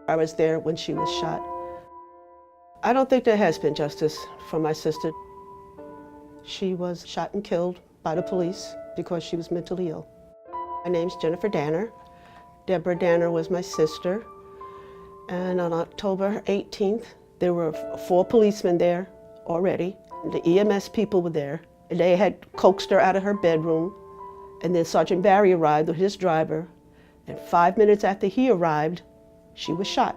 I was there when she was shot. I don't think there has been justice for my sister. She was shot and killed by the police because she was mentally ill. My name's Jennifer Danner. Deborah Danner was my sister. And on October 18th, there were 4 policemen there already. The EMS people were there. They had coaxed her out of her bedroom. And then Sergeant Barry arrived with his driver. And 5 minutes after he arrived, she was shot.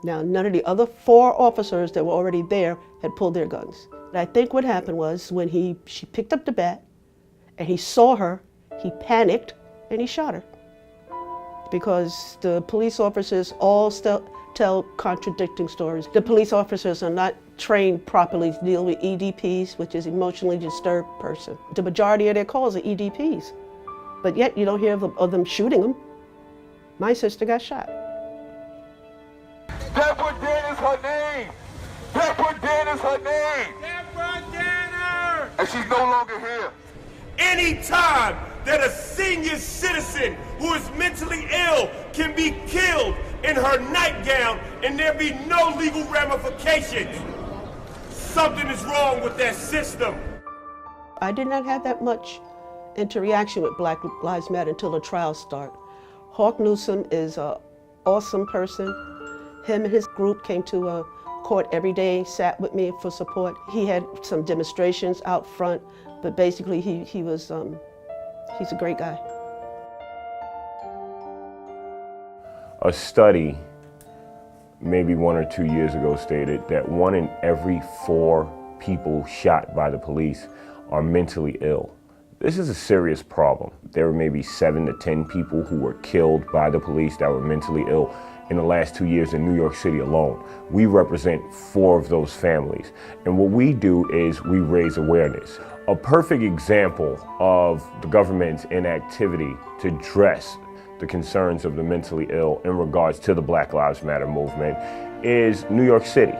Now, none of the other 4 officers that were already there had pulled their guns. And I think what happened was when she picked up the bat and he saw her, he panicked and he shot her. Because the police officers all still tell contradicting stories. The police officers are not trained properly to deal with EDPs, which is emotionally disturbed person. The majority of their calls are EDPs, but yet you don't hear of them shooting them. My sister got shot. Deborah Danner is her name. Deborah Danner is her name. Deborah Danner! And she's no longer here. Any time that a senior citizen who is mentally ill can be killed in her nightgown and there be no legal ramifications, something is wrong with that system. I did not have that much interaction with Black Lives Matter until the trial started. Hawk Newsome is an awesome person. Him and his group came to court every day, sat with me for support. He had some demonstrations out front, but basically he's a great guy. A study maybe 1 or 2 years ago stated that 1 in every 4 people shot by the police are mentally ill. This is a serious problem. There were maybe 7 to 10 people who were killed by the police that were mentally ill in the last 2 years in New York City alone. We represent 4 of those families. And what we do is we raise awareness. A perfect example of the government's inactivity to address the concerns of the mentally ill in regards to the Black Lives Matter movement is New York City.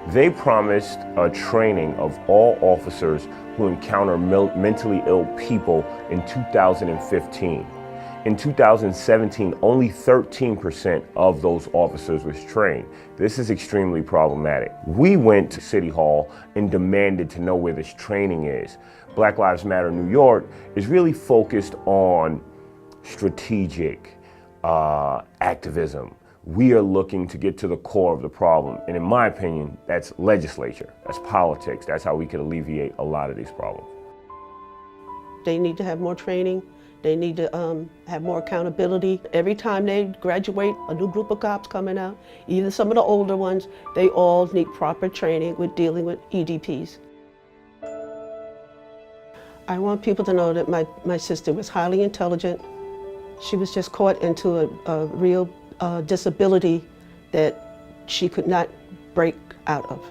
They promised a training of all officers who encounter mentally ill people in 2015. In 2017, only 13% of those officers was trained. This is extremely problematic. We went to City Hall and demanded to know where this training is. Black Lives Matter New York is really focused on strategic activism. We are looking to get to the core of the problem. And in my opinion, that's legislature, that's politics. That's how we could alleviate a lot of these problems. They need to have more training. They need to have more accountability. Every time they graduate, a new group of cops coming out, even some of the older ones, they all need proper training with dealing with EDPs. I want people to know that my sister was highly intelligent. She was just caught into a real disability that she could not break out of.